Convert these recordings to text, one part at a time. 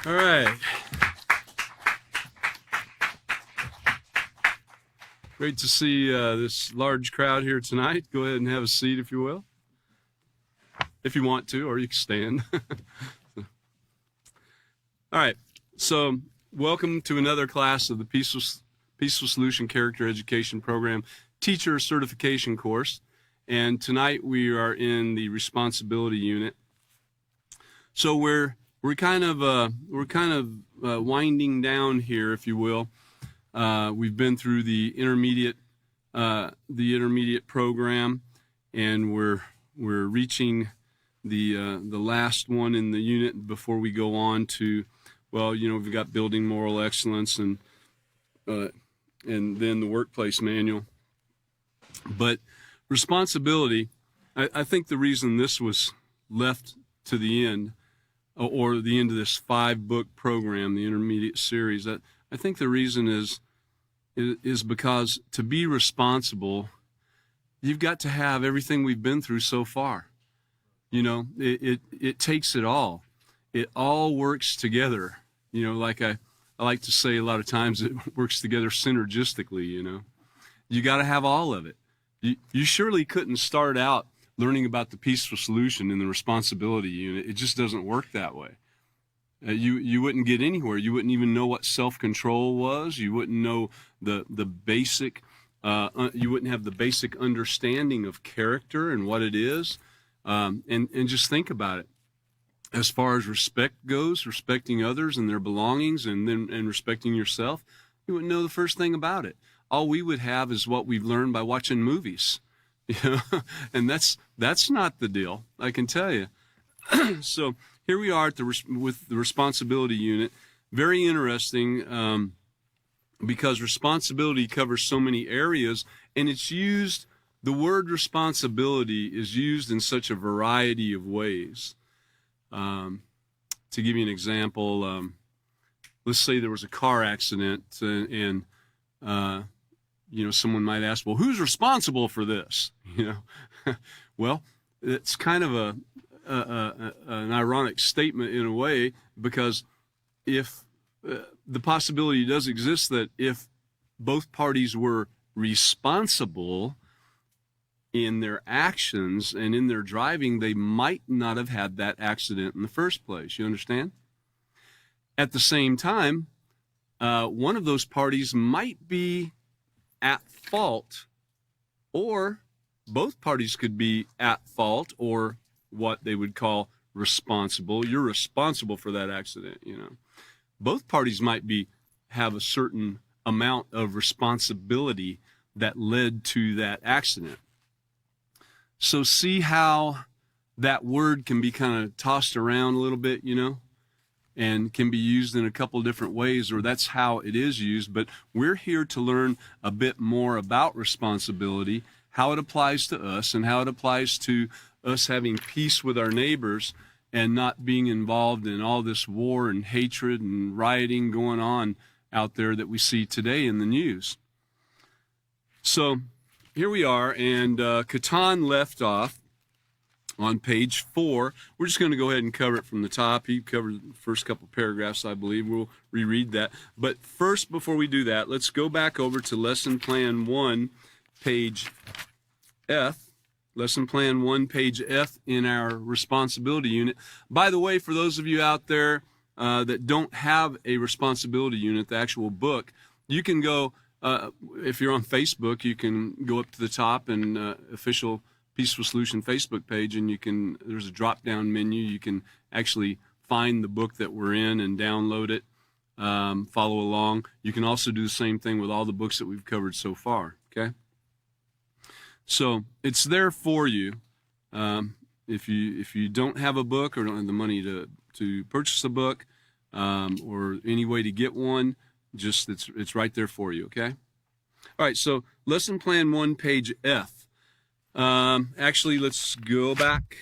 All right. Great to see this large crowd here tonight. Go ahead and have a seat if you will. If you want to, or you can stand. All right. So welcome to another class of the Peaceful Solution Character Education Program Teacher Certification course. And tonight we are in the responsibility unit. So we're kind of winding down here, if you will. We've been through the intermediate program, and we're reaching the last one in the unit before we go on to, well, you know, we've got building moral excellence and then the workplace manual. But responsibility, I think the reason this was left to the end, or the end of this 5-book program, the intermediate series, I think the reason is because to be responsible, you've got to have everything we've been through so far. You know, it takes it all. It all works together. You know, like I like to say a lot of times, it works together synergistically, you know. You got to have all of it. You surely couldn't start out learning about the peaceful solution in the responsibility unit. It just doesn't work that way. You wouldn't get anywhere. You wouldn't even know what self-control was. You wouldn't know the basic, you wouldn't have the basic understanding of character and what it is. And just think about it. As far as respect goes, respecting others and their belongings, and respecting yourself, you wouldn't know the first thing about it. All we would have is what we've learned by watching movies, you know, and that's not the deal, I can tell you. So here we are with the responsibility unit. Very interesting, because responsibility covers so many areas, and it's used, the word responsibility is used in such a variety of ways. To give you an example, let's say there was a car accident, and you know, someone might ask, well, who's responsible for this? You know, well, it's kind of an ironic statement in a way, because if the possibility does exist that if both parties were responsible in their actions and in their driving, they might not have had that accident in the first place. You understand? At the same time, one of those parties might be at fault, or both parties could be at fault, or what they would call responsible. You're responsible for that accident, you know. Both parties might have a certain amount of responsibility that led to that accident. So see how that word can be kind of tossed around a little bit, you know, and can be used in a couple different ways, or that's how it is used. But we're here to learn a bit more about responsibility, how it applies to us, and how it applies to us having peace with our neighbors and not being involved in all this war and hatred and rioting going on out there that we see today in the news. So here we are, and Catan left off on page 4. We're just going to go ahead and cover it from the top. He covered the first couple paragraphs, I believe. We'll reread that. But first, before we do that, let's go back over to Lesson Plan 1, page F. Lesson Plan 1, page F in our responsibility unit. By the way, for those of you out there that don't have a responsibility unit, the actual book, you can go, if you're on Facebook, you can go up to the top and official Peaceful Solution Facebook page, and there's a drop-down menu. You can actually find the book that we're in and download it, follow along. You can also do the same thing with all the books that we've covered so far, okay? So it's there for you. If you don't have a book or don't have the money to purchase a book, or any way to get one, just it's right there for you, okay? All right, so Lesson Plan 1, page F. Actually, let's go back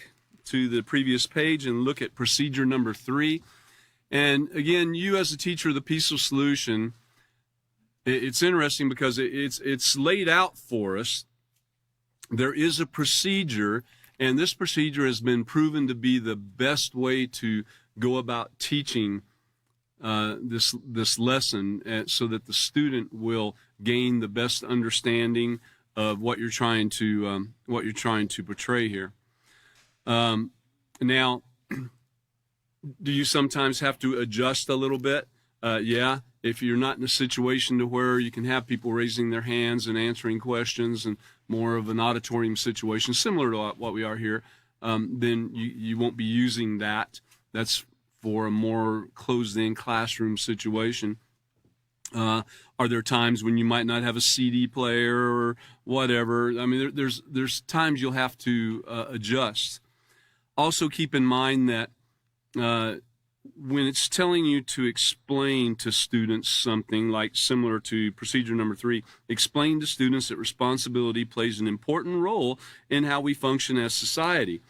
to the previous page and look at procedure number 3. And again, you as a teacher of the Peaceful Solution, it's interesting because it's laid out for us. There is a procedure, and this procedure has been proven to be the best way to go about teaching this lesson, so that the student will gain the best understanding of what you're trying to portray here. Now, do you sometimes have to adjust a little bit? Yeah. If you're not in a situation to where you can have people raising their hands and answering questions, and more of an auditorium situation, similar to what we are here, then you won't be using that. That's for a more closed-in classroom situation. Are there times when you might not have a CD player or whatever? I mean, there's times you'll have to adjust. Also, keep in mind that when it's telling you to explain to students something like similar to procedure number 3, explain to students that responsibility plays an important role in how we function as society.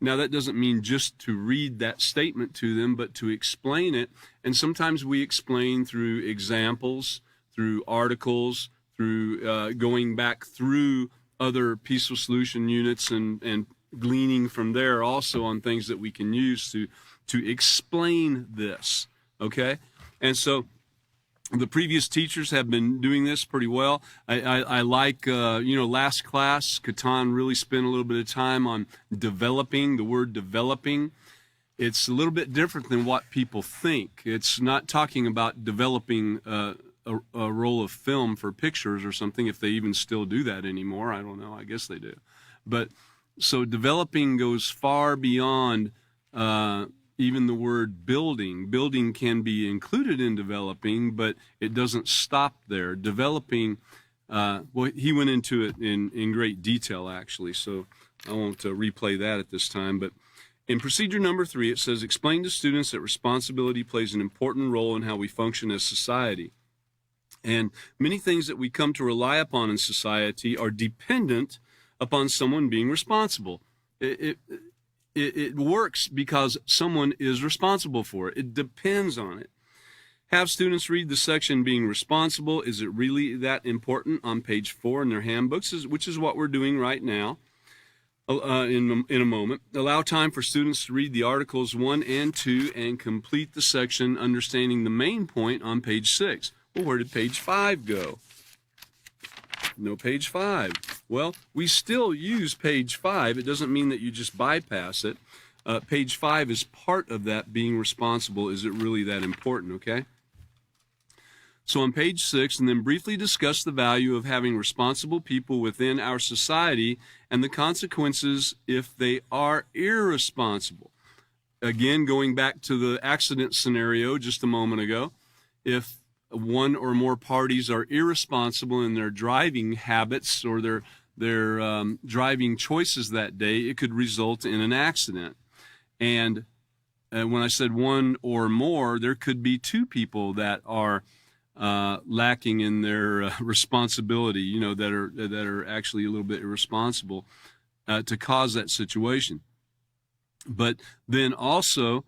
Now, that doesn't mean just to read that statement to them, but to explain it. And sometimes we explain through examples, through articles, through going back through other peaceful solution units and gleaning from there also on things that we can use to explain this, okay? And so the previous teachers have been doing this pretty well. I like, last class, Catan really spent a little bit of time on developing, the word developing. It's a little bit different than what people think. It's not talking about developing a roll of film for pictures or something, if they even still do that anymore. I don't know. I guess they do. But so developing goes far beyond even the word building. Building can be included in developing, but it doesn't stop there. Developing, he went into it in great detail, actually, so I won't replay that at this time. But in procedure number 3, it says, explain to students that responsibility plays an important role in how we function as society. And many things that we come to rely upon in society are dependent upon someone being responsible. It works because someone is responsible for it. It depends on it. Have students read the section being responsible. Is it really that important on page 4 in their handbooks, which is what we're doing right now in a moment. Allow time for students to read the articles 1 and 2 and complete the section understanding the main point on page 6. Well, where did page 5 go? No page 5. Well, we still use page 5. It doesn't mean that you just bypass it. Page 5 is part of that being responsible. Is it really that important, okay? So on page 6, and then briefly discuss the value of having responsible people within our society and the consequences if they are irresponsible. Again, going back to the accident scenario just a moment ago, if one or more parties are irresponsible in their driving habits or their driving choices that day, it could result in an accident. And when I said one or more, there could be 2 people that are lacking in their responsibility, that are actually a little bit irresponsible to cause that situation. But then also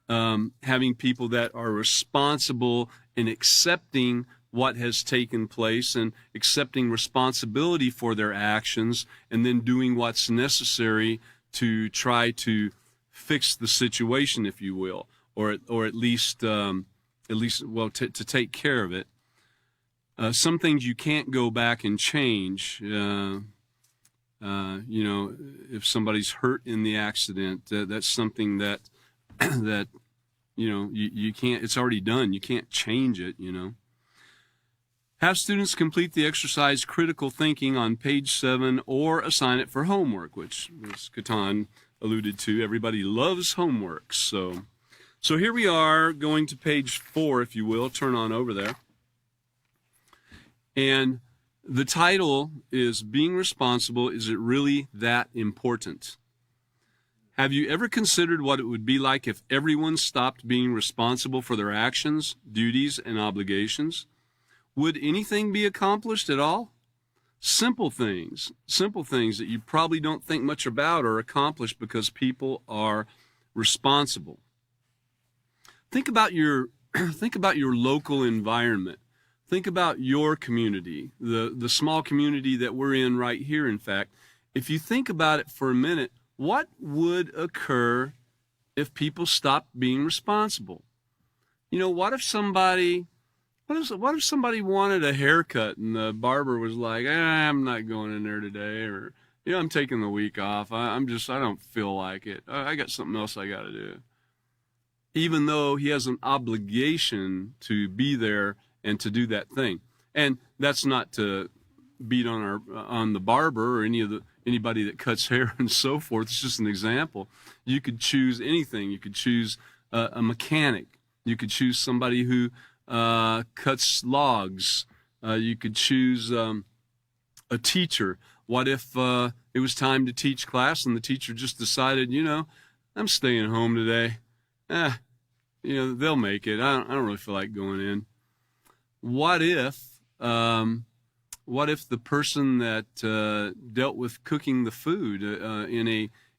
having people that are responsible in accepting what has taken place and accepting responsibility for their actions, and then doing what's necessary to try to fix the situation, if you will, or at least to take care of it. Some things you can't go back and change. If somebody's hurt in the accident, that's something that you can't. It's already done. You can't change it. Have students complete the exercise critical thinking on page 7 or assign it for homework, which, as Catan alluded to, everybody loves homework. So here we are going to page 4, if you will. Turn on over there. And the title is Being Responsible, Is It Really That Important? Have you ever considered what it would be like if everyone stopped being responsible for their actions, duties, and obligations? Would anything be accomplished at all? Simple things that you probably don't think much about are accomplished because people are responsible. Think about your local environment. Think about your community, the small community that we're in right here, in fact. If you think about it for a minute, what would occur if people stopped being responsible? What if somebody wanted a haircut and the barber was like, I'm not going in there today, or I'm taking the week off. I don't feel like it. I got something else I got to do. Even though he has an obligation to be there and to do that thing. And that's not to beat on the barber or anybody that cuts hair and so forth. It's just an example. You could choose anything. You could choose a mechanic. You could choose somebody who cuts logs. You could choose a teacher. What if it was time to teach class and the teacher just decided, I'm staying home today. They'll make it. I don't really feel like going in. What if the person that dealt with cooking the food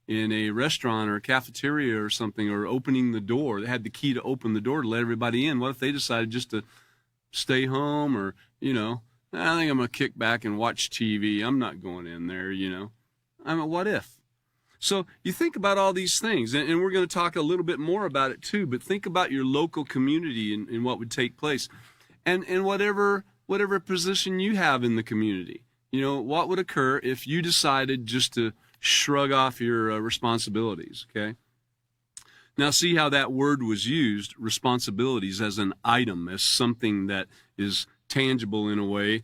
in a restaurant or a cafeteria or something, or opening the door, they had the key to open the door to let everybody in. What if they decided just to stay home, or I think I'm gonna kick back and watch TV. I'm not going in there. What if? So you think about all these things, and we're going to talk a little bit more about it too, but think about your local community and what would take place, and whatever position you have in the community. What would occur if you decided just to shrug off your responsibilities, okay? Now see how that word was used, responsibilities, as an item, as something that is tangible in a way.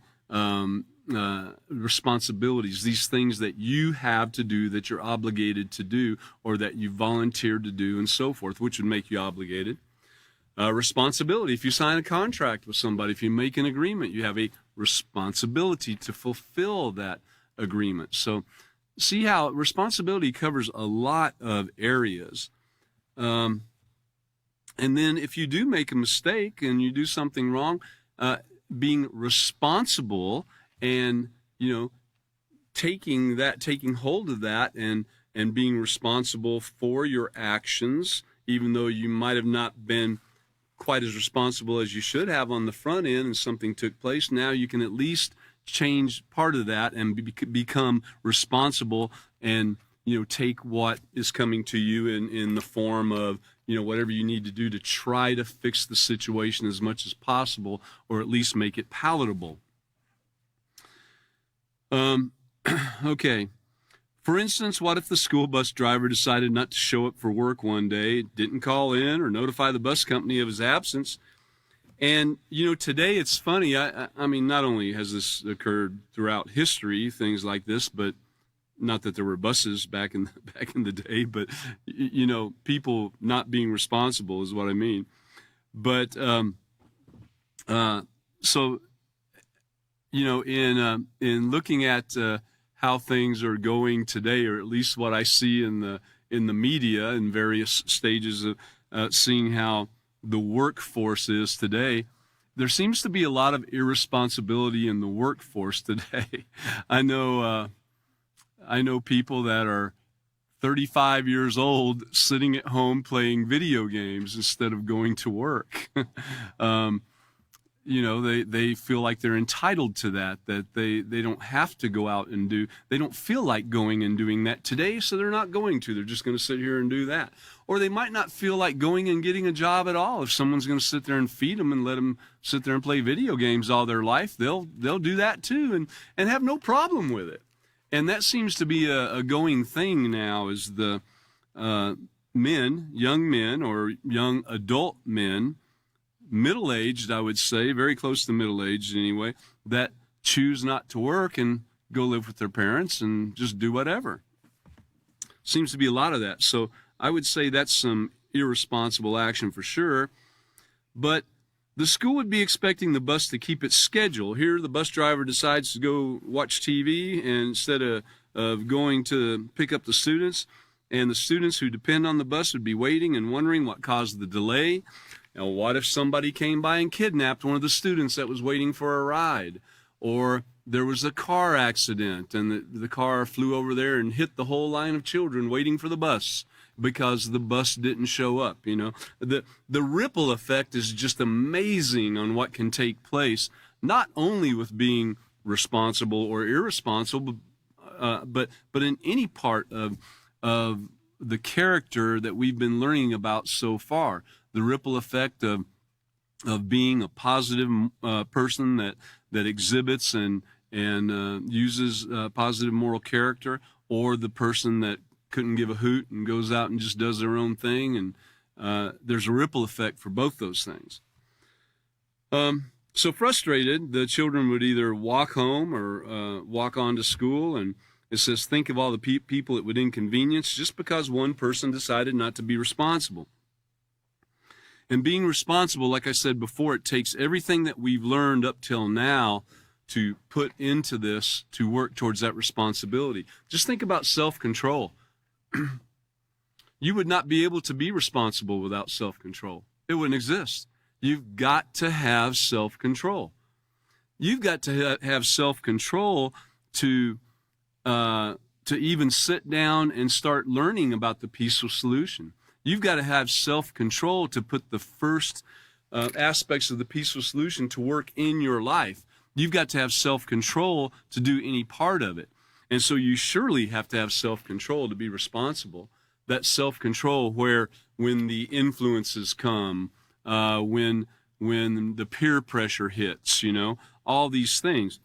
Responsibilities, these things that you have to do, that you're obligated to do, or that you volunteered to do, and so forth, which would make you obligated. Responsibility, if you sign a contract with somebody, if you make an agreement, you have a responsibility to fulfill that agreement. So see how responsibility covers a lot of areas. And then if you do make a mistake and you do something wrong, being responsible and taking hold of that and being responsible for your actions, even though you might have not been quite as responsible as you should have on the front end and something took place. Now you can at least change part of that and become responsible, and take what is coming to you in the form of whatever you need to do to try to fix the situation as much as possible, or at least make it palatable. Okay. For instance, what if the school bus driver decided not to show up for work one day, didn't call in or notify the bus company of his absence? And, today it's funny. I mean, not only has this occurred throughout history, things like this, but not that there were buses back in the day, but, people not being responsible is what I mean. But, so, in looking at how things are going today, or at least what I see in the media in various stages of seeing how the workforce is today, there seems to be a lot of irresponsibility in the workforce today. I know people that are 35 years old sitting at home playing video games instead of going to work. They feel like they're entitled to that they don't have to go out and do. They don't feel like going and doing that today, so they're not going to. They're just going to sit here and do that. Or they might not feel like going and getting a job at all. If someone's going to sit there and feed them and let them sit there and play video games all their life, they'll do that too and have no problem with it. And that seems to be a going thing now, is the young men or young adult men, middle-aged, I would say, very close to middle-aged anyway, that choose not to work and go live with their parents and just do whatever. Seems to be a lot of that. So I would say that's some irresponsible action for sure. But the school would be expecting the bus to keep its schedule. Here the bus driver decides to go watch TV instead of going to pick up the students. And the students who depend on the bus would be waiting and wondering what caused the delay. Now, what if somebody came by and kidnapped one of the students that was waiting for a ride? Or there was a car accident and the car flew over there and hit the whole line of children waiting for the bus because the bus didn't show up. The ripple effect is just amazing on what can take place, not only with being responsible or irresponsible, but in any part of the character that we've been learning about so far. The ripple effect of of being a positive person that exhibits and uses positive moral character, or the person that couldn't give a hoot and goes out and just does their own thing. And there's a ripple effect for both those things. So frustrated, the children would either walk home or walk on to school. And it says, think of all the people it would inconvenience just because one person decided not to be responsible. And being responsible, like I said before, it takes everything that we've learned up till now to put into this to work towards that responsibility. Just think about self-control. You would not be able to be responsible without self-control. It wouldn't exist. You've got to have self-control. You've got to have self-control to even sit down and start learning about the peaceful solution. You've got to have self-control to put the first aspects of the peaceful solution to work in your life. You've got to have self-control to do any part of it. And so you surely have to have self-control to be responsible. That self-control where when the influences come, when the peer pressure hits, all these things.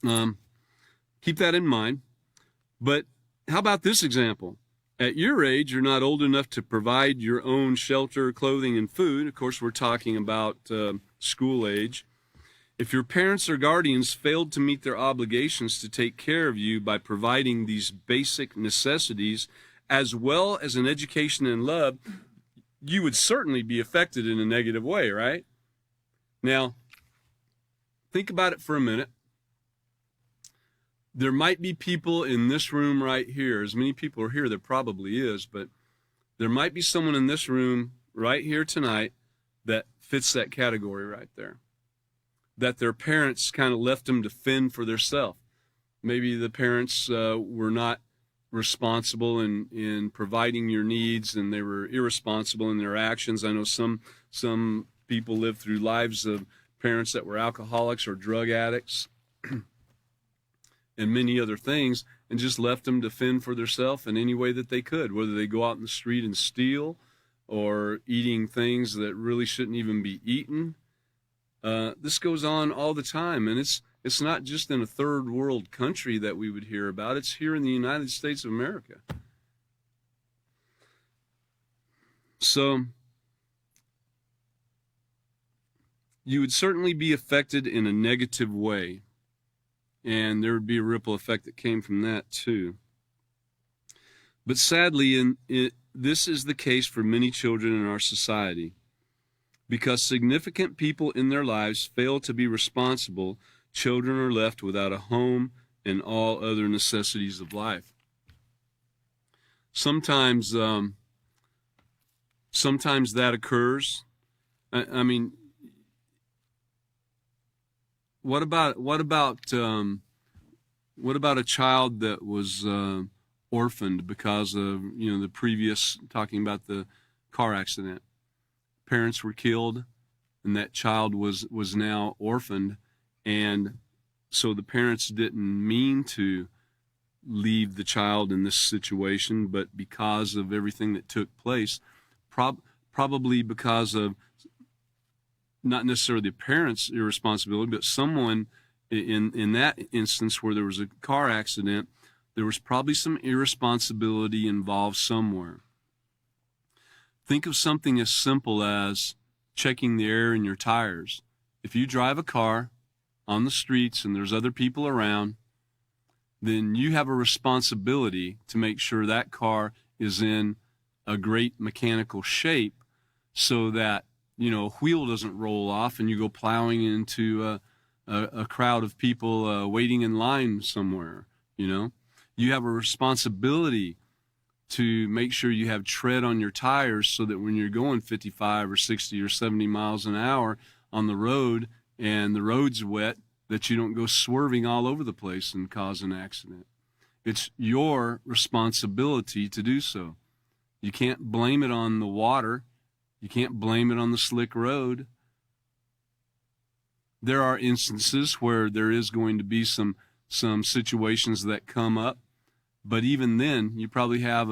Keep that in mind. But how about this example? At your age, you're not old enough to provide your own shelter, clothing, and food. Of course, we're talking about school age. If your parents or guardians failed to meet their obligations to take care of you by providing these basic necessities, as well as an education and love, you would certainly be affected in a negative way, right? Now, think about it for a minute. There might be people in this room right here. As many people are here, there probably is, but there might be someone in this room right here tonight that fits that category right there. That their parents kind of left them to fend for themselves. Maybe the parents were not responsible in providing your needs, and they were irresponsible in their actions. I know some people live through lives of parents that were alcoholics or drug addicts and many other things, and just left them to fend for themselves in any way that they could, whether they go out in the street and steal or eating things that really shouldn't even be eaten. This goes on all the time, and it's not just in a third world country that we would hear about. It's here in the United States of America. So you would certainly be affected in a negative way, and there would be a ripple effect that came from that too. But sadly, this is the case for many children in our society. Because significant people in their lives fail to be responsible, children are left without a home and all other necessities of life. Sometimes that occurs. I mean, what about a child that was orphaned because of the previous, talking about the car accident? Parents were killed, and that child was now orphaned, and so the parents didn't mean to leave the child in this situation, but because of everything that took place, probably because of not necessarily the parents' irresponsibility, but someone in that instance where there was a car accident, there was probably some irresponsibility involved somewhere. Think of something as simple as checking the air in your tires. If you drive a car on the streets and there's other people around, then you have a responsibility to make sure that car is in a great mechanical shape so that, a wheel doesn't roll off and you go plowing into a crowd of people waiting in line somewhere, You have a responsibility to make sure you have tread on your tires so that when you're going 55 or 60 or 70 miles an hour on the road and the road's wet, that you don't go swerving all over the place and cause an accident. It's your responsibility to do so. You can't blame it on the water. You can't blame it on the slick road. There are instances where there is going to be some situations that come up. But even then, you would probably have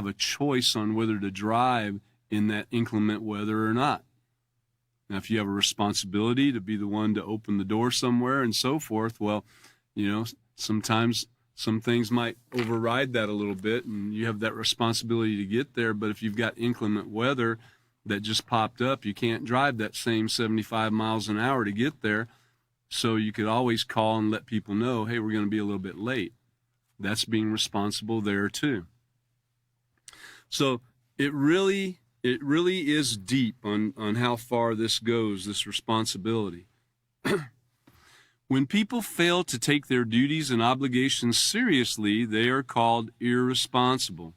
a choice on whether to drive in that inclement weather or not. Now, if you have a responsibility to be the one to open the door somewhere and so forth, well, sometimes some things might override that a little bit, and you have that responsibility to get there. But if you've got inclement weather that just popped up, you can't drive that same 75 miles an hour to get there. So you could always call and let people know, hey, we're going to be a little bit late. That's being responsible there too. So it really is deep on how far this goes, this responsibility. When people fail to take their duties and obligations seriously, they are called irresponsible.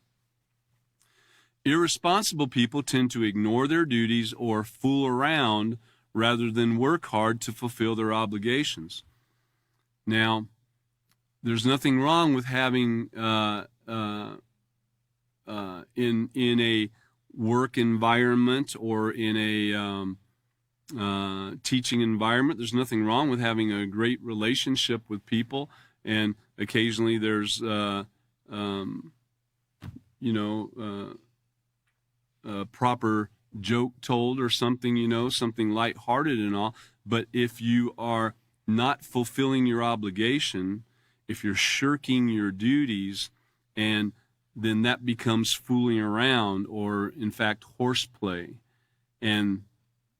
Irresponsible people tend to ignore their duties or fool around rather than work hard to fulfill their obligations. Now, there's nothing wrong with having in a work environment or in a teaching environment. There's nothing wrong with having a great relationship with people, and occasionally there's a proper joke told or something, something lighthearted and all. But if you are not fulfilling your obligation, if you're shirking your duties, and then that becomes fooling around or, in fact, horseplay. And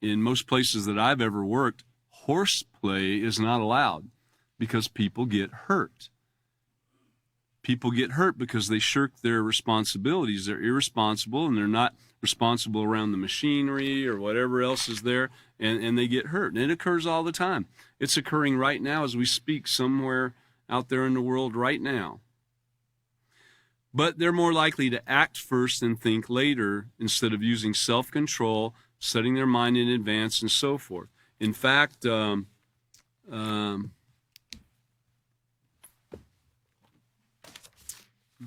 in most places that I've ever worked, horseplay is not allowed because people get hurt. People get hurt because they shirk their responsibilities. They're irresponsible, and they're not responsible around the machinery or whatever else is there, and they get hurt. And it occurs all the time. It's occurring right now as we speak somewhere out there in the world right now. But they're more likely to act first and think later instead of using self-control, setting their mind in advance, and so forth. In fact, let's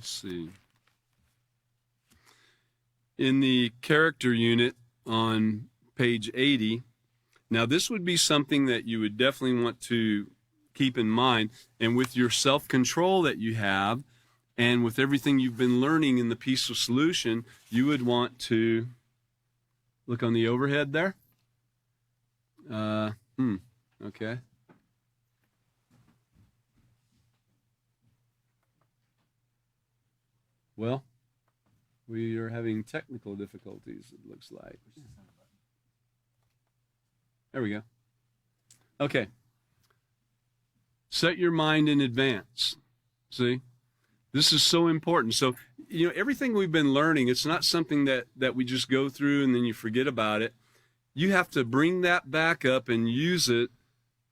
see. In the character unit on page 80, now this would be something that you would definitely want to keep in mind. And with your self-control that you have, and with everything you've been learning in the Peaceful Solution, you would want to look on the overhead there. Okay. Well, we are having technical difficulties, it looks like. There we go. Okay. Set your mind in advance. See? This is so important. So, everything we've been learning, it's not something that we just go through and then you forget about it. You have to bring that back up and use it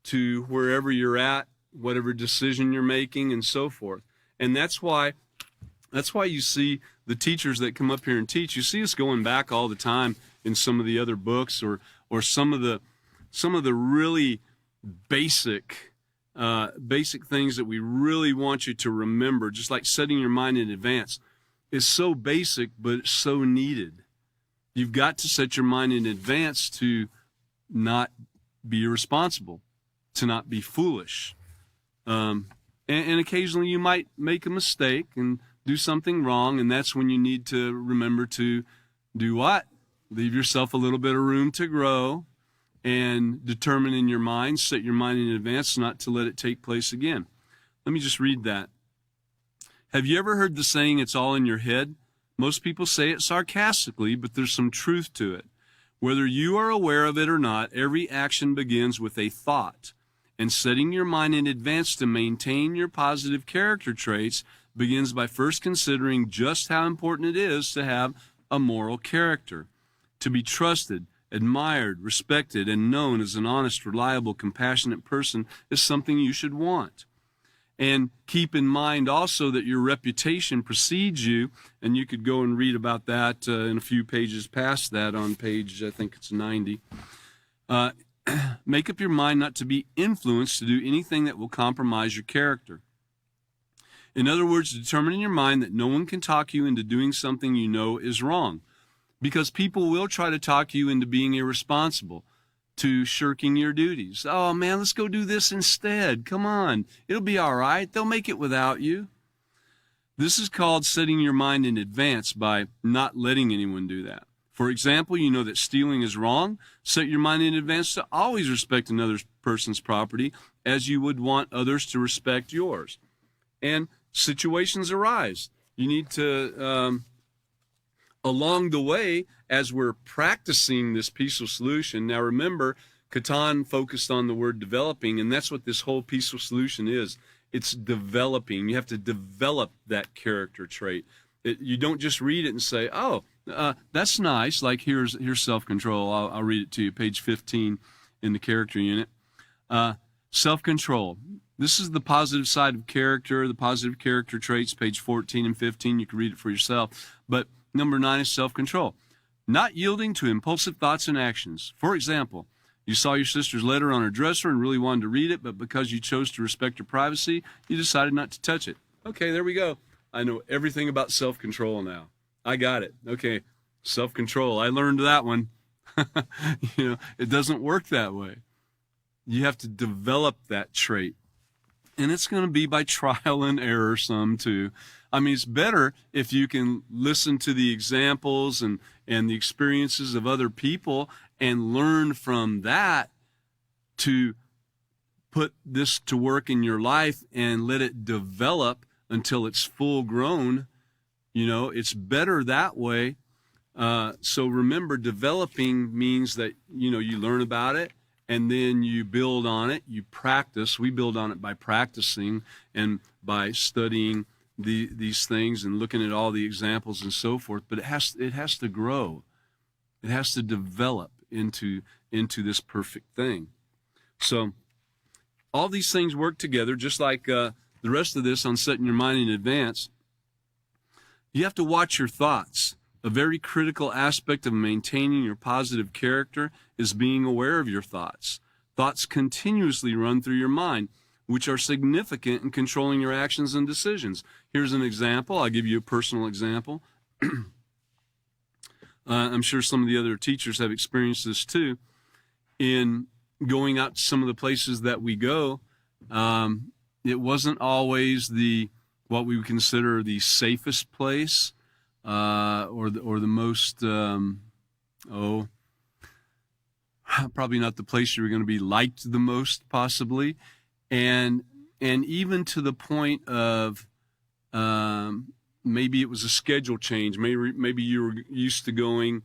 to wherever you're at, whatever decision you're making, and so forth. And that's why you see the teachers that come up here and teach. You see us going back all the time in some of the other books, or some of the really basic things that we really want you to remember, just like setting your mind in advance. Is so basic, but it's so needed. You've got to set your mind in advance to not be irresponsible, to not be foolish. And occasionally you might make a mistake and do something wrong, and that's when you need to remember to do what? Leave yourself a little bit of room to grow, and determine in your mind, set your mind in advance not to let it take place again. Let me just read that. Have you ever heard the saying, it's all in your head? Most people say it sarcastically, but there's some truth to it. Whether you are aware of it or not, every action begins with a thought. And setting your mind in advance to maintain your positive character traits begins by first considering just how important it is to have a moral character, to be trusted, admired, respected, and known as an honest, reliable, compassionate person is something you should want. And keep in mind also that your reputation precedes you, and you could go and read about that in a few pages past that on page, I think it's 90. Make up your mind not to be influenced to do anything that will compromise your character. In other words, determine in your mind that no one can talk you into doing something you know is wrong. Because people will try to talk you into being irresponsible, to shirking your duties. Oh, man, let's go do this instead. Come on. It'll be all right. They'll make it without you. This is called setting your mind in advance by not letting anyone do that. For example, you know that stealing is wrong. Set your mind in advance to always respect another person's property as you would want others to respect yours. And situations arise. You need to, along the way, as we're practicing this peaceful solution, now remember, Catan focused on the word developing, and that's what this whole peaceful solution is. It's developing. You have to develop that character trait. You don't just read it and say, oh, that's nice. Like here's self-control. I'll read it to you, page 15 in the character unit. Self-control. This is the positive side of character, the positive character traits, page 14 and 15. You can read it for yourself. But number 9 is self-control. Not yielding to impulsive thoughts and actions. For example, you saw your sister's letter on her dresser and really wanted to read it, but because you chose to respect her privacy, you decided not to touch it. Okay, there we go. I know everything about self-control now. I got it. Okay, self-control. I learned that one. It doesn't work that way. You have to develop that trait. And it's going to be by trial and error some too. I mean, it's better if you can listen to the examples and the experiences of other people and learn from that to put this to work in your life and let it develop until it's full grown. It's better that way. So remember, developing means that, you learn about it and then you build on it, you practice. We build on it by practicing and by studying these things and looking at all the examples and so forth. But it has to grow. It has to develop into this perfect thing. So all these things work together, just like the rest of this on setting your mind in advance. You have to watch your thoughts. A very critical aspect of maintaining your positive character is being aware of your thoughts. Thoughts continuously run through your mind, which are significant in controlling your actions and decisions. Here's an example. I'll give you a personal example. I'm sure some of the other teachers have experienced this too. In going out to some of the places that we go, it wasn't always what we would consider the safest place, or the most, probably not the place you were going to be liked the most, possibly, and even to the point of maybe it was a schedule change. Maybe you were used to going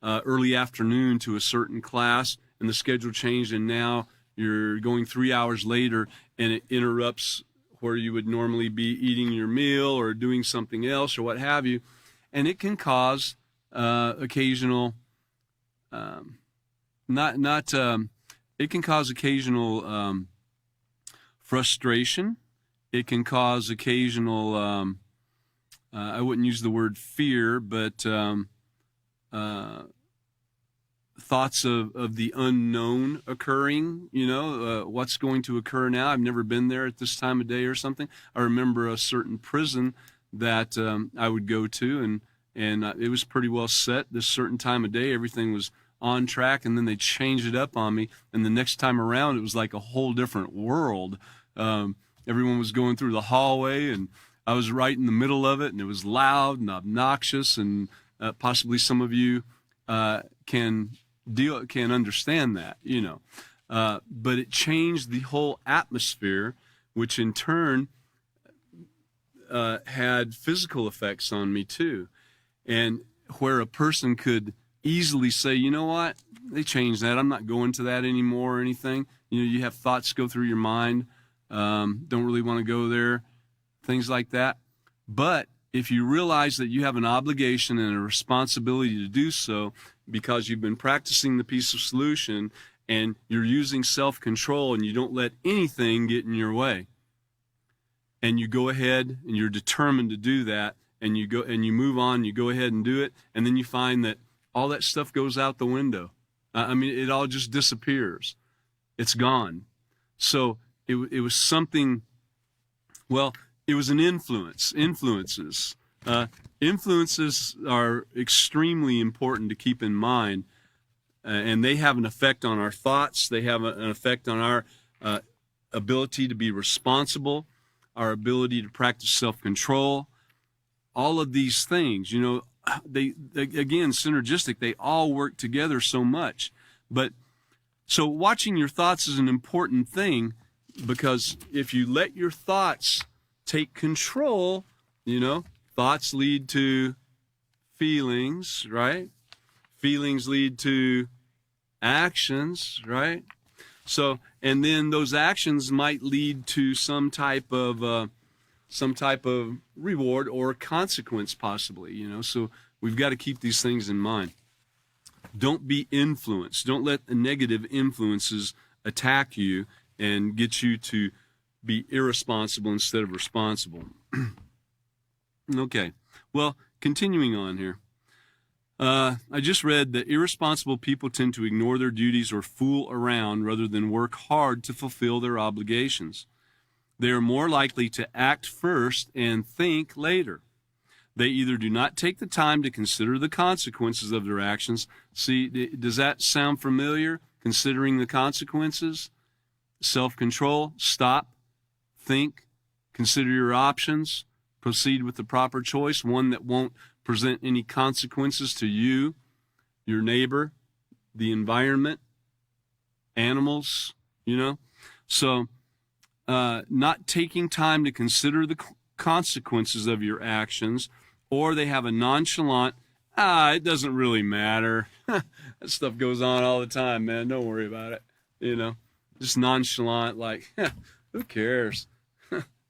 early afternoon to a certain class, and the schedule changed, and now you're going 3 hours later, and it interrupts where you would normally be eating your meal or doing something else or what have you. And it can cause occasional, it can cause occasional frustration. It can cause occasional, I wouldn't use the word fear, but thoughts of the unknown occurring, what's going to occur now. I've never been there at this time of day or something. I remember a certain prison that I would go to, and it was pretty well set this certain time of day. Everything was on track, and then they changed it up on me, and the next time around it was like a whole different world. Everyone was going through the hallway, and I was right in the middle of it, and it was loud and obnoxious, and possibly some of you can understand that, but it changed the whole atmosphere, which in turn had physical effects on me too. And where a person could easily say, you know what, they changed that, I'm not going to that anymore or anything. You have thoughts go through your mind, don't really want to go there, things like that. But if you realize that you have an obligation and a responsibility to do so because you've been practicing the peaceful solution and you're using self-control and you don't let anything get in your way, and you go ahead and you're determined to do that, and you go and you move on, you go ahead and do it, and then you find that all that stuff goes out the window. It all just disappears. It's gone. So it was something, well, it was an influence. Influences are extremely important to keep in mind, and they have an effect on our thoughts. They have an effect on our ability to be responsible, our ability to practice self-control. All of these things, again, synergistic. They all work together so much. But so watching your thoughts is an important thing, because if you let your thoughts take control, thoughts lead to feelings, right? Feelings lead to actions, right? So, and then those actions might lead to some type of reward or consequence, possibly, So we've got to keep these things in mind. Don't be influenced. Don't let the negative influences attack you and get you to be irresponsible instead of responsible. Okay. Well, continuing on here. I just read that irresponsible people tend to ignore their duties or fool around rather than work hard to fulfill their obligations. They are more likely to act first and think later. They either do not take the time to consider the consequences of their actions. See, does that sound familiar? Considering the consequences? Self-control, stop, think, consider your options, proceed with the proper choice, one that won't present any consequences to you, your neighbor, the environment, animals, So, not taking time to consider the consequences of your actions, or they have a nonchalant, it doesn't really matter. That stuff goes on all the time, man. Don't worry about it. Just nonchalant, like, who cares?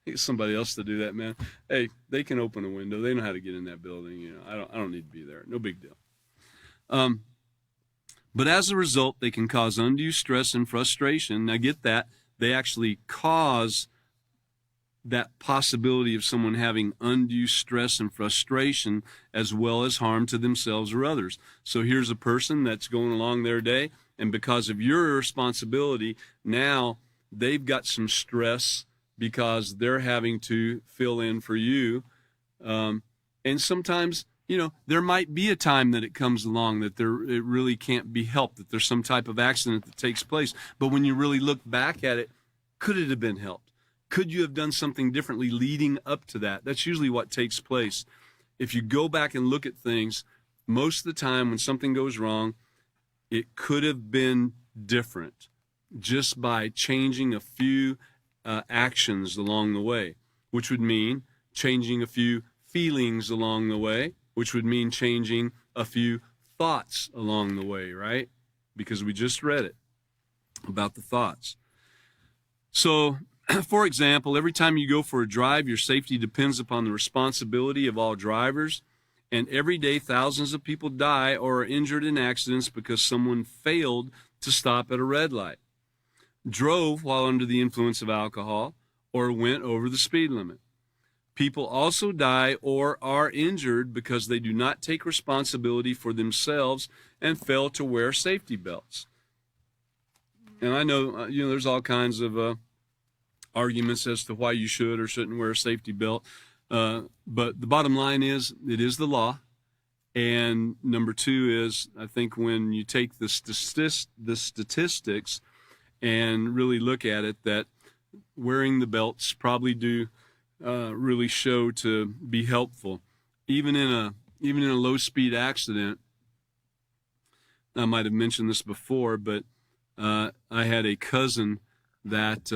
Get somebody else to do that, man. Hey, they can open a window. They know how to get in that building. I don't need to be there. No big deal. But as a result, they can cause undue stress and frustration. Now, get that. They actually cause that possibility of someone having undue stress and frustration, as well as harm to themselves or others. So here's a person that's going along their day, and because of your irresponsibility, now they've got some stress because they're having to fill in for you. And sometimes, there might be a time that it comes along that it really can't be helped, that there's some type of accident that takes place. But when you really look back at it, could it have been helped? Could you have done something differently leading up to that? That's usually what takes place. If you go back and look at things, most of the time when something goes wrong, it could have been different just by changing a few actions along the way, which would mean changing a few feelings along the way, which would mean changing a few thoughts along the way, right? Because we just read it about the thoughts. So, for example, every time you go for a drive, your safety depends upon the responsibility of all drivers. And every day, thousands of people die or are injured in accidents because someone failed to stop at a red light, drove while under the influence of alcohol, or went over the speed limit. People also die or are injured because they do not take responsibility for themselves and fail to wear safety belts. And I know, there's all kinds of arguments as to why you should or shouldn't wear a safety belt. But the bottom line is, it is the law. And number two is, I think when you take the statistics and really look at it, that wearing the belts probably do really show to be helpful. Even in a low speed accident, I might have mentioned this before, but I had a cousin that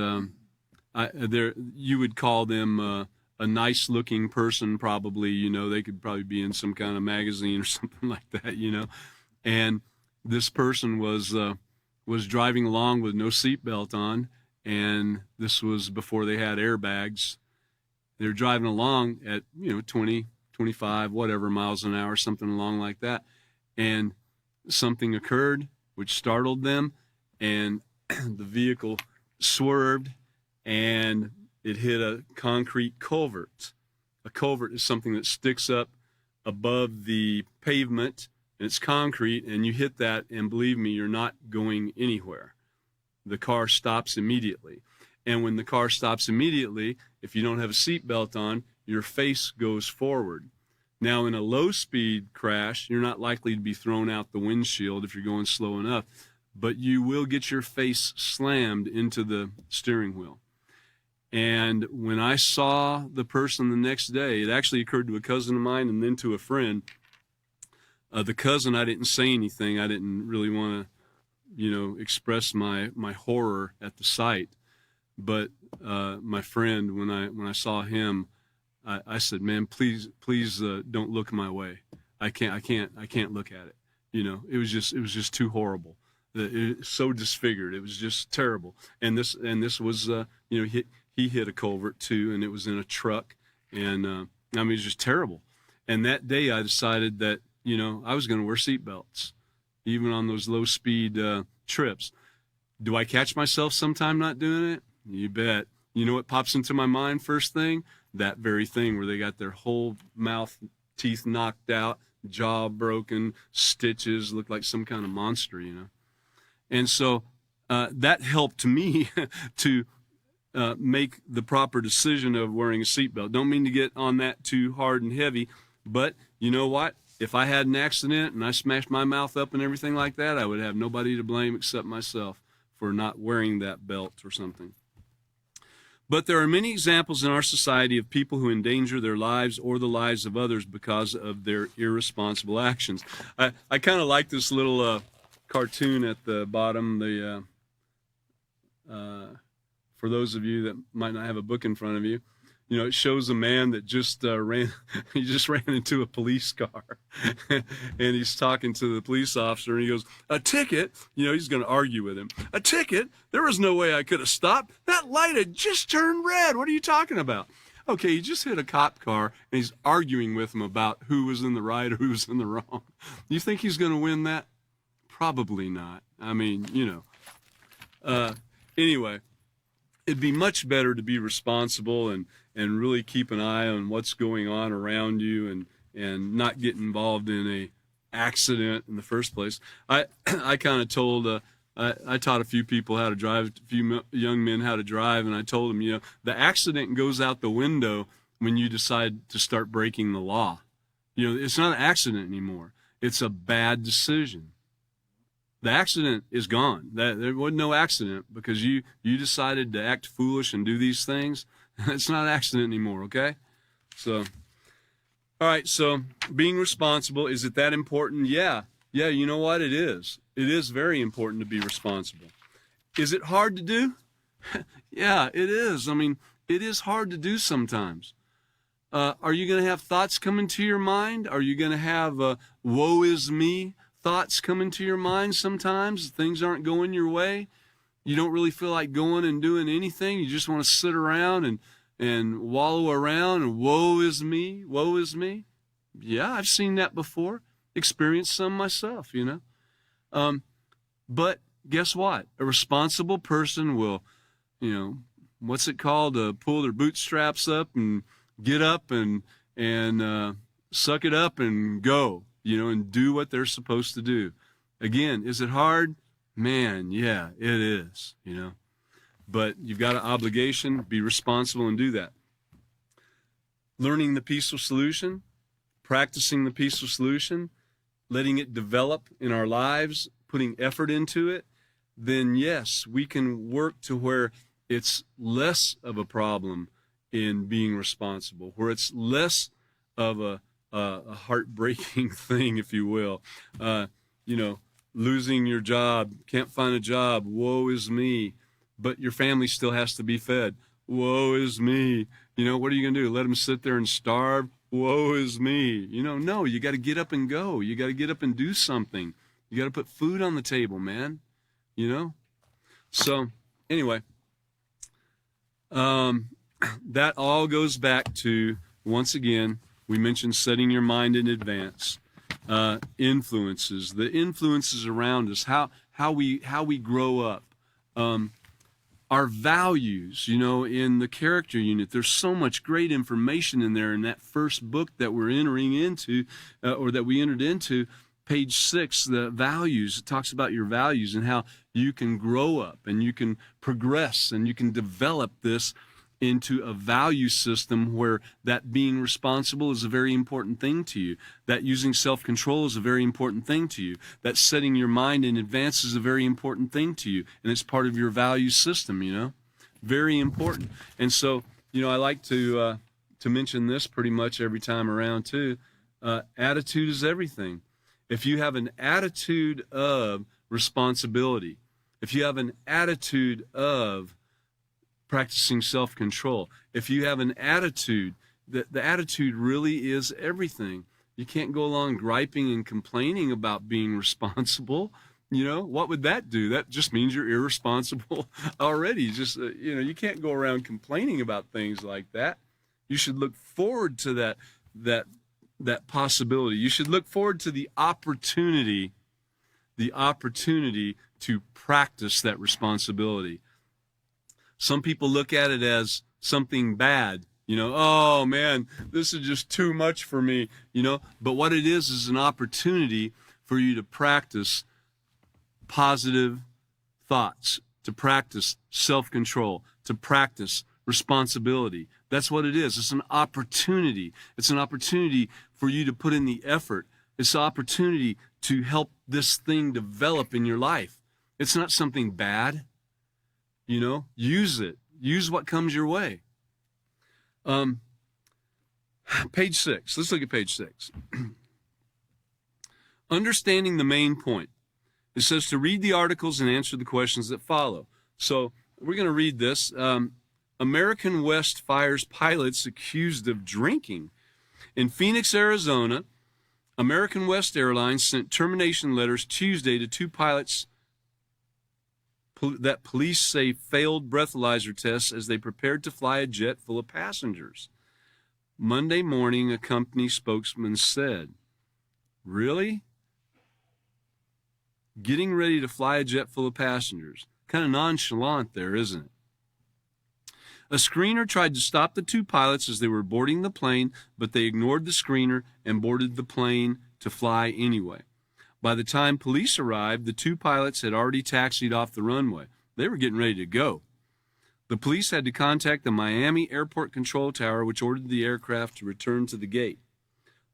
you would call them a nice looking person, probably. They could probably be in some kind of magazine or something like that. And this person was driving along with no seatbelt on, and this was before they had airbags. They were driving along at 20, 25, whatever miles an hour, something along like that, and something occurred which startled them, and the vehicle swerved and it hit a concrete culvert. A culvert is something that sticks up above the pavement, and it's concrete, and you hit that, and believe me, you're not going anywhere. The car stops immediately. And when the car stops immediately, if you don't have a seatbelt on, your face goes forward. Now, in a low-speed crash, you're not likely to be thrown out the windshield if you're going slow enough, but you will get your face slammed into the steering wheel. And when I saw the person the next day, it actually occurred to a cousin of mine and then to a friend, The cousin, I didn't say anything. I didn't really want to, express my horror at the sight. But my friend, when I saw him, I said, "Man, please, don't look my way. I can't look at it. It was just too horrible. It's so disfigured. It was just terrible. And this was, he hit a culvert too, and it was in a truck, and it was just terrible. And that day, I decided that I was going to wear seatbelts, even on those low speed trips. Do I catch myself sometime not doing it? You bet. You know what pops into my mind first thing? That very thing where they got their whole mouth teeth knocked out, jaw broken, stitches, looked like some kind of monster, And so that helped me to make the proper decision of wearing a seatbelt. Don't mean to get on that too hard and heavy, but you know what? If I had an accident and I smashed my mouth up and everything like that, I would have nobody to blame except myself for not wearing that belt or something. But there are many examples in our society of people who endanger their lives or the lives of others because of their irresponsible actions. I kind of like this little cartoon at the bottom. For those of you that might not have a book in front of you, it shows a man that just ran into a police car, and he's talking to the police officer, and he goes, "A ticket?" He's going to argue with him. "A ticket? There was no way I could have stopped. That light had just turned red. What are you talking about?" Okay, he just hit a cop car, and he's arguing with him about who was in the right or who was in the wrong. You think he's going to win that? Probably not. Anyway, it'd be much better to be responsible and really keep an eye on what's going on around you and not get involved in a accident in the first place. I kind of told, I taught a few people how to drive, a few young men how to drive, and I told them, the accident goes out the window when you decide to start breaking the law. It's not an accident anymore. It's a bad decision. The accident is gone. There wasn't no accident because you decided to act foolish and do these things. It's not an accident anymore, okay? So, all right, so being responsible, is it that important? Yeah, you know what? It is. It is very important to be responsible. Is it hard to do? Yeah, it is. It is hard to do sometimes. Are you going to have thoughts come into your mind? Are you going to have woe is me thoughts come into your mind sometimes? Things aren't going your way. You don't really feel like going and doing anything. You just want to sit around and wallow around and woe is me, woe is me. Yeah, I've seen that before. Experienced some myself, But guess what? A responsible person will, what's it called? Pull their bootstraps up and get up and suck it up and go, and do what they're supposed to do. Again, is it hard? Man, yeah, it is, But you've got an obligation, be responsible and do that. Learning the peaceful solution, practicing the peaceful solution, letting it develop in our lives, putting effort into it, then yes, we can work to where it's less of a problem in being responsible, where it's less of a heartbreaking thing, if you will. Losing your job, can't find a job, woe is me, but your family still has to be fed. Woe is me. What are you going to do? Let them sit there and starve? Woe is me. No, you got to get up and go. You got to get up and do something. You got to put food on the table, man. So anyway, that all goes back to, once again, we mentioned setting your mind in advance. Influences, the influences around us, how we grow up, our values, in the character unit. There's so much great information in there in that first book that we're entering into, or that we entered into, page 6, the values. It talks about your values and how you can grow up and you can progress and you can develop this into a value system where that being responsible is a very important thing to you, that using self-control is a very important thing to you, that setting your mind in advance is a very important thing to you, and it's part of your value system, very important. And so, I like to mention this pretty much every time around too. Attitude is everything. if you have an attitude of responsibility, if you have an attitude of practicing self-control, if you have an attitude, the attitude really is everything. You can't go along griping and complaining about being responsible. What would that do? That just means you're irresponsible already. Just, you can't go around complaining about things like that. You should look forward to that possibility. You should look forward to the opportunity to practice that responsibility. Some people look at it as something bad. Oh man, this is just too much for me, But what it is an opportunity for you to practice positive thoughts, to practice self-control, to practice responsibility. That's what it is. It's an opportunity. It's an opportunity for you to put in the effort. It's an opportunity to help this thing develop in your life. It's not something bad. Use it. Use what comes your way. Page 6. Let's look at page 6. Understanding the main point. It says to read the articles and answer the questions that follow. So we're going to read this. American West fires pilots accused of drinking. In Phoenix, Arizona, American West Airlines sent termination letters Tuesday to 2 pilots that police say failed breathalyzer tests as they prepared to fly a jet full of passengers. Monday morning, a company spokesman said, "Really? Getting ready to fly a jet full of passengers. Kind of nonchalant there, isn't it?" A screener tried to stop the 2 pilots as they were boarding the plane, but they ignored the screener and boarded the plane to fly anyway. By the time police arrived, the 2 pilots had already taxied off the runway. They were getting ready to go. The police had to contact the Miami Airport Control Tower, which ordered the aircraft to return to the gate.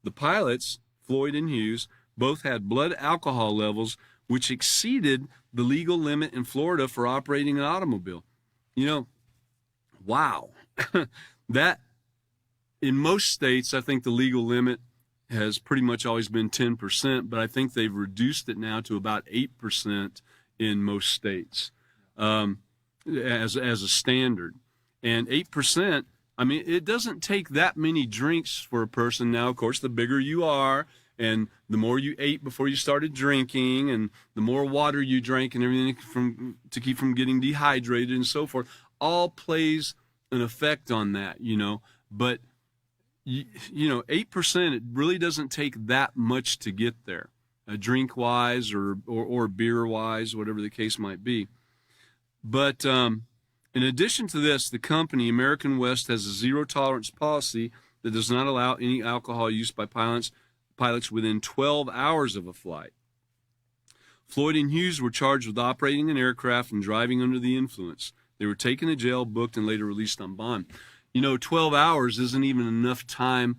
The pilots, Floyd and Hughes, both had blood alcohol levels which exceeded the legal limit in Florida for operating an automobile. Wow. That, in most states, I think the legal limit has pretty much always been 10%, but I think they've reduced it now to about 8% in most states as a standard. And 8%, it doesn't take that many drinks for a person. Now, of course, the bigger you are, and the more you ate before you started drinking, and the more water you drank and everything to keep from getting dehydrated and so forth, all plays an effect on that, But, 8%, it really doesn't take that much to get there, drink-wise or beer-wise, whatever the case might be. But in addition to this, the company, American West, has a zero-tolerance policy that does not allow any alcohol use by pilots within 12 hours of a flight. Floyd and Hughes were charged with operating an aircraft and driving under the influence. They were taken to jail, booked, and later released on bond. 12 hours isn't even enough time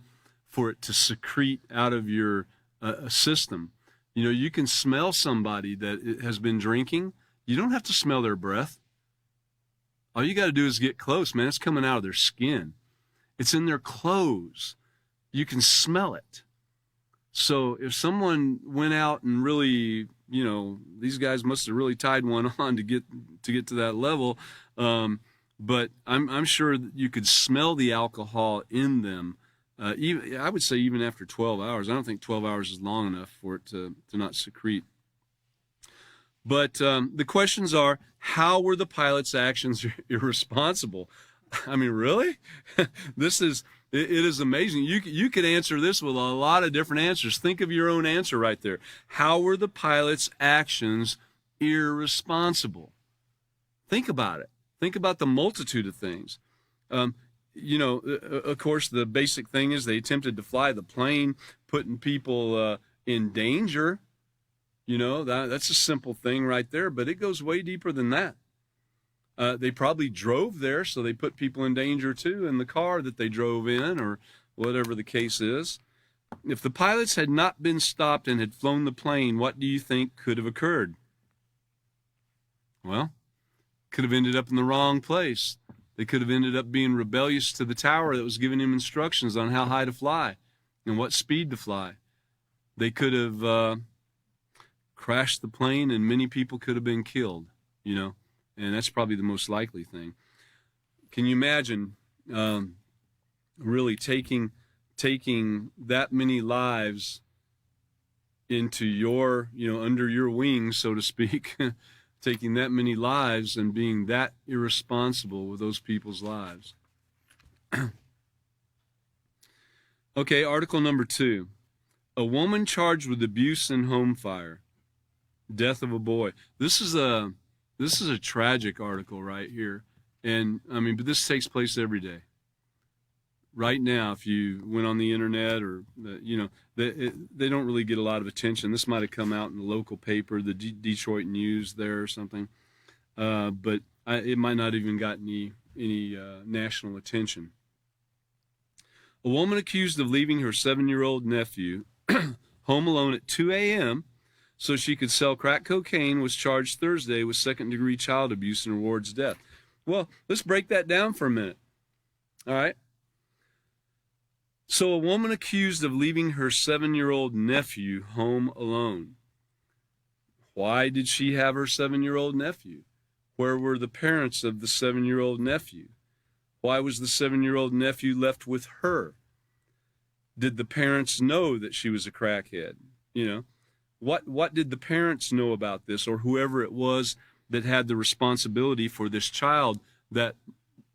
for it to secrete out of your system. You can smell somebody that has been drinking. You don't have to smell their breath. All you got to do is get close, man. It's coming out of their skin. It's in their clothes. You can smell it. So if someone went out and really, these guys must have really tied one on to get to that level. But I'm sure that you could smell the alcohol in them. I would say even after 12 hours. I don't think 12 hours is long enough for it to not secrete. But the questions are, how were the pilots' actions irresponsible? Really? It is amazing. You could answer this with a lot of different answers. Think of your own answer right there. How were the pilots' actions irresponsible? Think about it. Think about the multitude of things. Of course, the basic thing is they attempted to fly the plane, putting people in danger. That's a simple thing right there, but it goes way deeper than that. They probably drove there, so they put people in danger too in the car that they drove in, or whatever the case is. If the pilots had not been stopped and had flown the plane, what do you think could have occurred? Well, could have ended up in the wrong place. They could have ended up being rebellious to the tower that was giving him instructions on how high to fly and what speed to fly. They could have crashed the plane and many people could have been killed, you know, and that's probably the most likely thing. Can you imagine really taking that many lives into your, you know, under your wings, so to speak, taking that many lives and being that irresponsible with those people's lives? Okay, article number 2. A woman charged with abuse and home fire. Death of a boy. This is a tragic article right here. And I mean, but this takes place every day. Right now, if you went on the internet or, you know, they don't really get a lot of attention. This might have come out in the local paper, the Detroit News there or something. But it might not even got any national attention. A woman accused of leaving her 7-year-old nephew home alone at 2 a.m. so she could sell crack cocaine was charged Thursday with second-degree child abuse and rewards death. Well, let's break that down for a minute. All right? So a woman accused of leaving her 7-year-old nephew home alone. Why did she have her 7-year-old nephew? Where were the parents of the 7-year-old nephew? Why was the 7-year-old nephew left with her? Did the parents know that she was a crackhead? You know, what did the parents know about this, or whoever it was that had the responsibility for this child that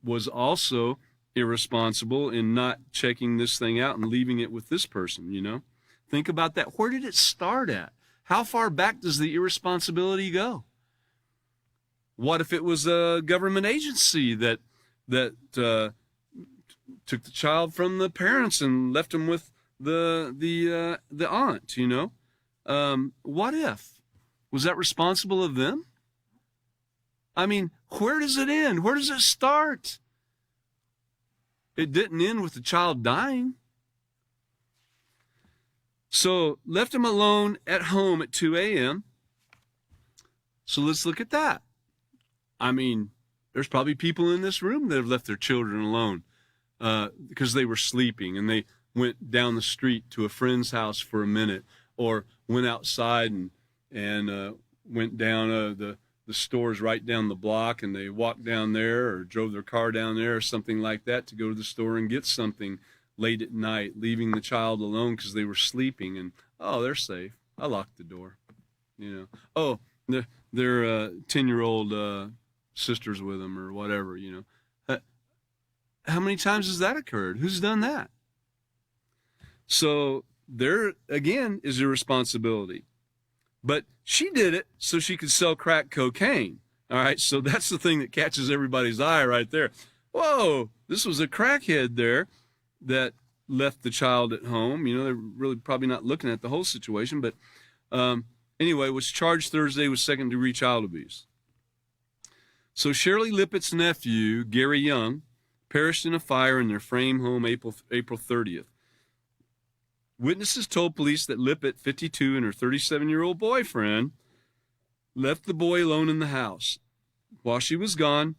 was also irresponsible in not checking this thing out and leaving it with this person, you know? Think about that. Where did it start at? How far back does the irresponsibility go? What if it was a government agency that took the child from the parents and left him with the aunt, you know? What if? Was that responsible of them? I mean, where does it end? Where does it start? It didn't end with the child dying. So left him alone at home at 2 a.m. So let's look at that. I mean, there's probably people in this room that have left their children alone because they were sleeping and they went down the street to a friend's house for a minute, or went outside and went down the stores right down the block, and they walked down there or drove their car down there or something like that to go to the store and get something late at night, leaving the child alone because they were sleeping. And, oh, they're safe. I locked the door, you know. Oh, their 10-year-old sisters with them or whatever, you know. How many times has that occurred? Who's done that? So there, again, is irresponsibility. But she did it so she could sell crack cocaine. All right, so that's the thing that catches everybody's eye right there. Whoa, this was a crackhead there that left the child at home. You know, they're really probably not looking at the whole situation. But anyway, was charged Thursday with second-degree child abuse. So Shirley Lippett's nephew, Gary Young, perished in a fire in their frame home April 30th. Witnesses told police that Lippett, 52, and her 37-year-old boyfriend left the boy alone in the house. While she was gone,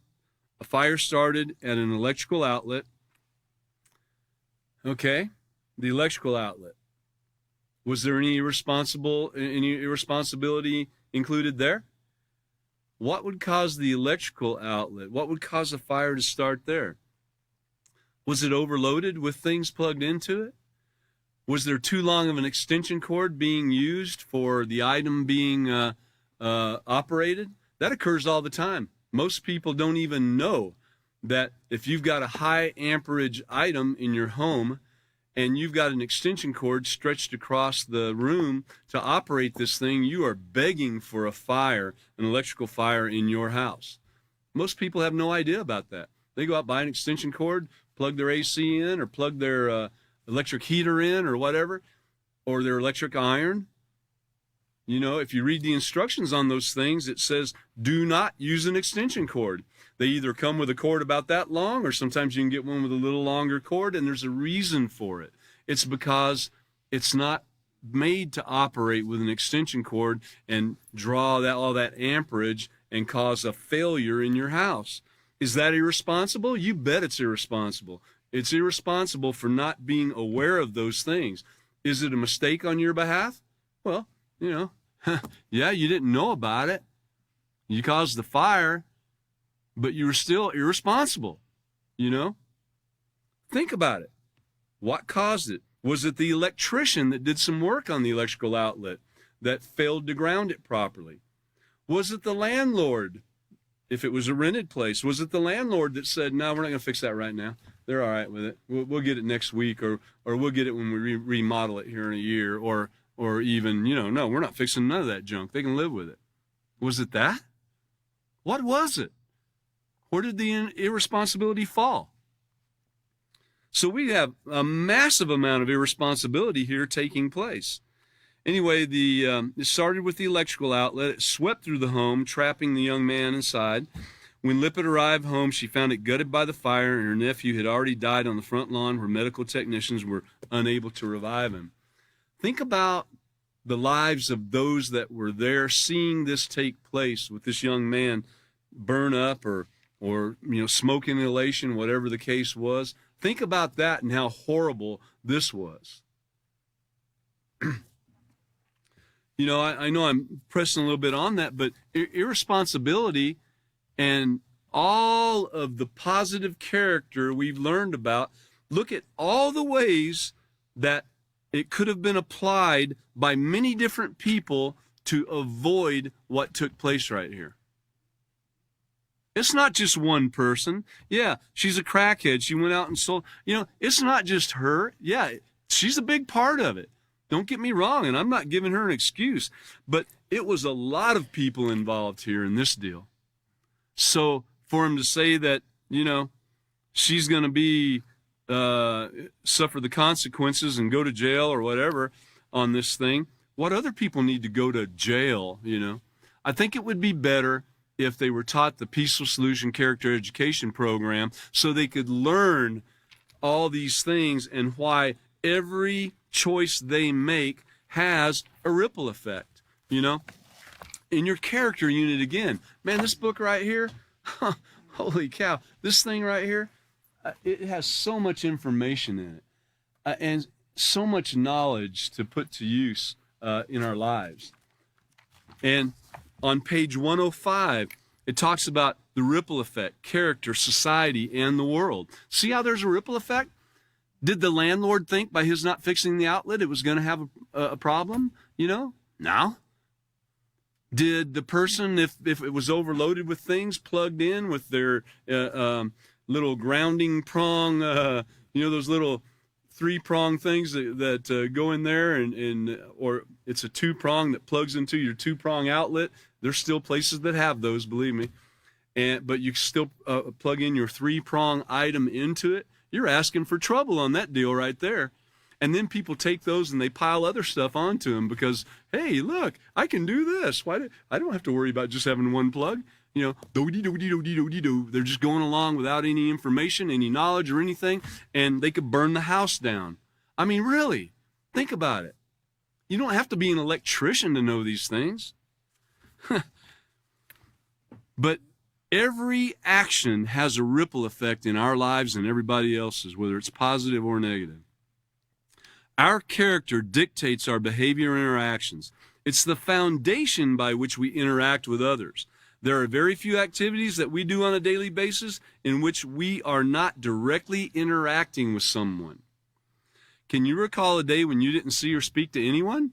a fire started at an electrical outlet. Okay, the electrical outlet. Was there any irresponsibility included there? What would cause the electrical outlet? What would cause a fire to start there? Was it overloaded with things plugged into it? Was there too long of an extension cord being used for the item being operated? That occurs all the time. Most people don't even know that if you've got a high amperage item in your home and you've got an extension cord stretched across the room to operate this thing, you are begging for a fire, an electrical fire in your house. Most people have no idea about that. They go out, buy an extension cord, plug their AC in, or plug their electric heater in, or whatever, or their electric iron. You know, if you read the instructions on those things, it says, do not use an extension cord. They either come with a cord about that long, or sometimes you can get one with a little longer cord, and there's a reason for it. It's because it's not made to operate with an extension cord and draw all that amperage and cause a failure in your house. Is that irresponsible? You bet it's irresponsible. It's irresponsible for not being aware of those things. Is it a mistake on your behalf? Well, yeah, you didn't know about it. You caused the fire, but you were still irresponsible, Think about it. What caused it? Was it the electrician that did some work on the electrical outlet that failed to ground it properly? Was it the landlord, if it was a rented place? Was it the landlord that said, no, we're not going to fix that right now? They're all right with it. We'll get it next week, or we'll get it when we remodel it here in a year, or even, no, we're not fixing none of that junk. They can live with it. Was it that? What was it? Where did the irresponsibility fall? So we have a massive amount of irresponsibility here taking place. Anyway, it started with the electrical outlet. It swept through the home, trapping the young man inside. When Lippet arrived home, she found it gutted by the fire, and her nephew had already died on the front lawn where medical technicians were unable to revive him. Think about the lives of those that were there seeing this take place with this young man burn up or smoke inhalation, whatever the case was. Think about that and how horrible this was. I know I'm pressing a little bit on that, but irresponsibility and all of the positive character we've learned about, look at all the ways that it could have been applied by many different people to avoid what took place right here. It's not just one person. Yeah, she's a crackhead. She went out and sold. It's not just her. Yeah, she's a big part of it. Don't get me wrong, and I'm not giving her an excuse. But it was a lot of people involved here in this deal. So for him to say that, she's going to be suffer the consequences and go to jail or whatever on this thing, what other people need to go to jail, I think it would be better if they were taught the Peaceful Solution Character Education Program so they could learn all these things and why every choice they make has a ripple effect, In your character unit again, man, this book right here, holy cow, this thing right here, it has so much information in it and so much knowledge to put to use in our lives. And on page 105, it talks about the ripple effect, character, society, and the world. See how there's a ripple effect? Did the landlord think by his not fixing the outlet it was going to have a problem? No. Did the person, if it was overloaded with things, plugged in with their little grounding prong, those little 3-prong things that go in there, or it's a 2-prong that plugs into your 2-prong outlet. There's still places that have those, believe me. But you still plug in your 3-prong item into it. You're asking for trouble on that deal right there. And then people take those and they pile other stuff onto them because, hey, look, I can do this. I don't have to worry about just having one plug. Do-dee-do-dee-do-dee-do-dee-do. They're just going along without any information, any knowledge or anything, and they could burn the house down. I mean, really, think about it. You don't have to be an electrician to know these things. But every action has a ripple effect in our lives and everybody else's, whether it's positive or negative. Our character dictates our behavior and our actions. It's the foundation by which we interact with others. There are very few activities that we do on a daily basis in which we are not directly interacting with someone. Can you recall a day when you didn't see or speak to anyone?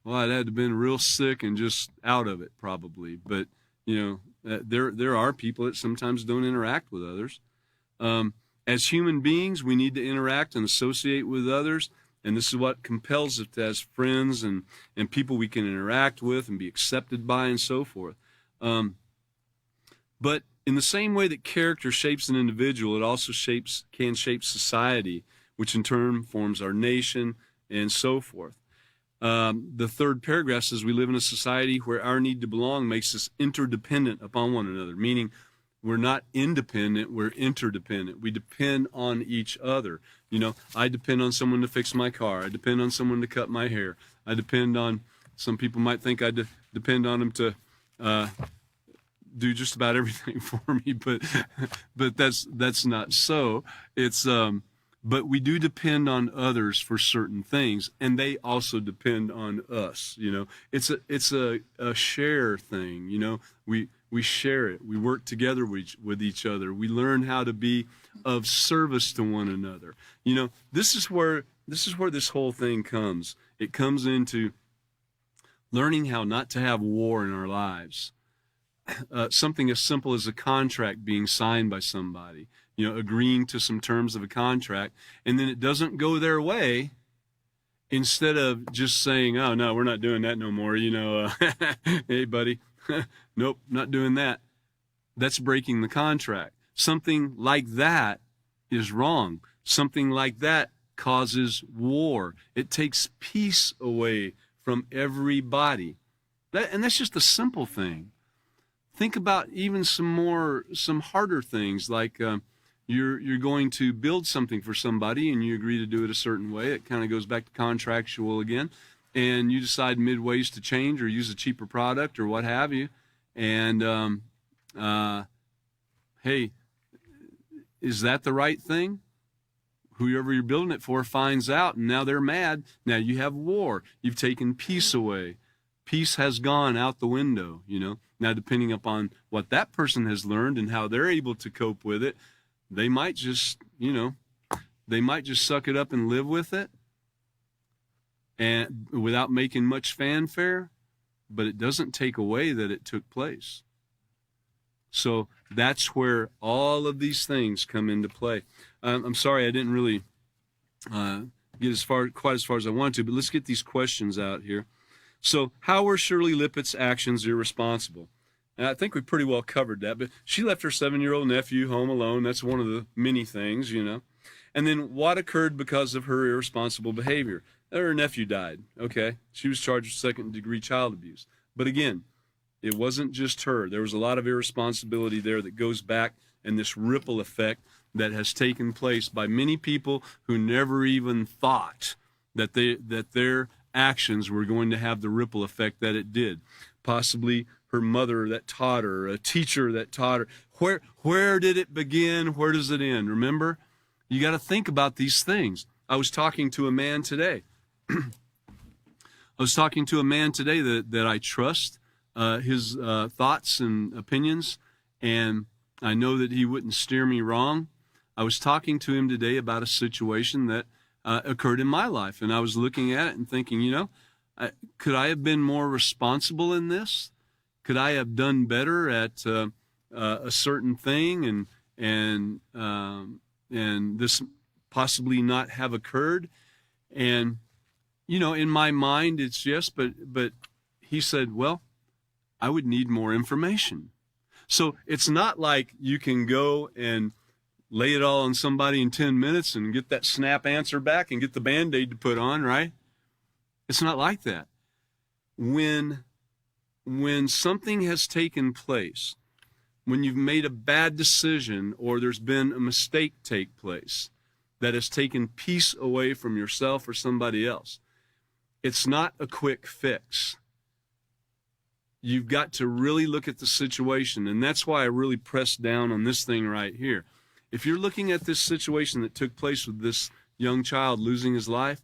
Well, I'd had to have been real sick and just out of it probably. But, there are people that sometimes don't interact with others. As human beings, we need to interact and associate with others. And this is what compels us as friends and people we can interact with and be accepted by and so forth. But in the same way that character shapes an individual, it also can shape society, which in turn forms our nation and so forth. The third paragraph says we live in a society where our need to belong makes us interdependent upon one another, meaning we're not independent, we're interdependent. We depend on each other. I depend on someone to fix my car. I depend on someone to cut my hair. I depend on, some people might think I depend on them to do just about everything for me, but that's not so. It's but we do depend on others for certain things, and they also depend on us. It's a share thing. We share it. We work together with each other. We learn how to be of service to one another. This is where this whole thing comes. It comes into learning how not to have war in our lives. Something as simple as a contract being signed by somebody, agreeing to some terms of a contract, and then it doesn't go their way. Instead of just saying, oh, no, we're not doing that no more, hey, buddy, nope, not doing that. That's breaking the contract. Something like that is wrong. Something like that causes war. It takes peace away from everybody. And that's just a simple thing. Think about even some harder things, like you're going to build something for somebody and you agree to do it a certain way. It kind of goes back to contractual again, and you decide midways to change or use a cheaper product or what have you. And hey, is that the right thing? Whoever you're building it for finds out, and now they're mad. Now you have war. You've taken peace away. Peace has gone out the window, Now, depending upon what that person has learned and how they're able to cope with it, they might just, suck it up and live with it, and without making much fanfare. But it doesn't take away that it took place. So that's where all of these things come into play. I'm sorry I didn't really get quite as far as I wanted to, but let's get these questions out here. So, how were Shirley Lippett's actions irresponsible? And I think we pretty well covered that, but she left her 7-year-old nephew home alone. That's one of the many things, And then what occurred because of her irresponsible behavior? Her nephew died, okay? She was charged with second-degree child abuse. But again, it wasn't just her. There was a lot of irresponsibility there that goes back, and this ripple effect that has taken place by many people who never even thought that their actions were going to have the ripple effect that it did. Possibly her mother that taught her, a teacher that taught her. Where did it begin? Where does it end? Remember, you got to think about these things. I was talking to a man today. that I trust his thoughts and opinions, and I know that he wouldn't steer me wrong. I was talking to him today about a situation that occurred in my life, and I was looking at it and thinking, could I have been more responsible in this? Could I have done better at a certain thing, and this possibly not have occurred? And in my mind, it's yes, but he said, well, I would need more information. So it's not like you can go and lay it all on somebody in 10 minutes and get that snap answer back and get the Band-Aid to put on, right? It's not like that. When something has taken place, when you've made a bad decision or there's been a mistake take place that has taken peace away from yourself or somebody else, it's not a quick fix. You've got to really look at the situation, and that's why I really press down on this thing right here. If you're looking at this situation that took place with this young child losing his life,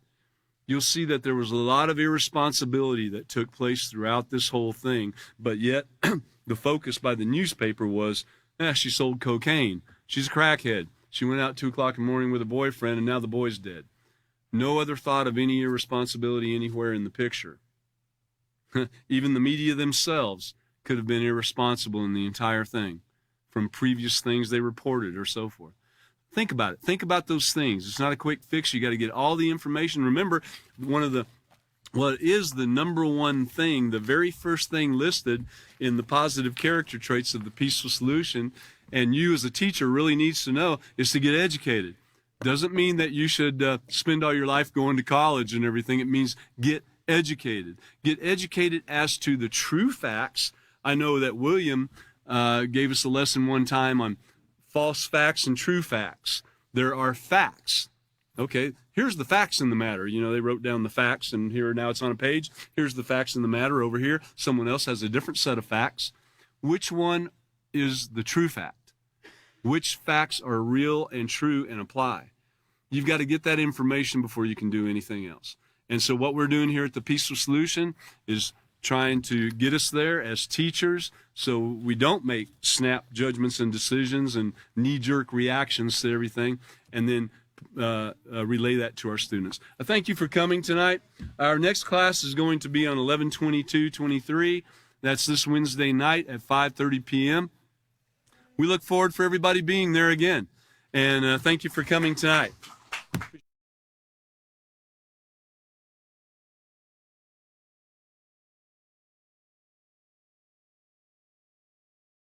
you'll see that there was a lot of irresponsibility that took place throughout this whole thing, but yet the focus by the newspaper was, she sold cocaine. She's a crackhead. She went out 2 o'clock in the morning with a boyfriend, and now the boy's dead. No other thought of any irresponsibility anywhere in the picture. Even the media themselves could have been irresponsible in the entire thing from previous things they reported or so forth. Think about it. Think about those things. It's not a quick fix. You got to get all the information. Remember, what is the number one thing, the very first thing listed in the positive character traits of the peaceful solution, and you as a teacher really needs to know, is to get educated. Doesn't mean that you should spend all your life going to college and everything. It means get educated. Get educated as to the true facts. I know that William gave us a lesson one time on false facts and true facts. There are facts. Okay, here's the facts in the matter. They wrote down the facts, and now it's on a page. Here's the facts in the matter over here. Someone else has a different set of facts. Which one is the true fact? Which facts are real and true and apply? you've got to get that information before you can do anything else. And so what we're doing here at the Peaceful Solution is trying to get us there as teachers so we don't make snap judgments and decisions and knee-jerk reactions to everything, and then relay that to our students. I thank you for coming tonight. Our next class is going to be on 11/22/23. That's this Wednesday night at 5:30 p.m. We look forward for everybody being there again. And thank you for coming tonight.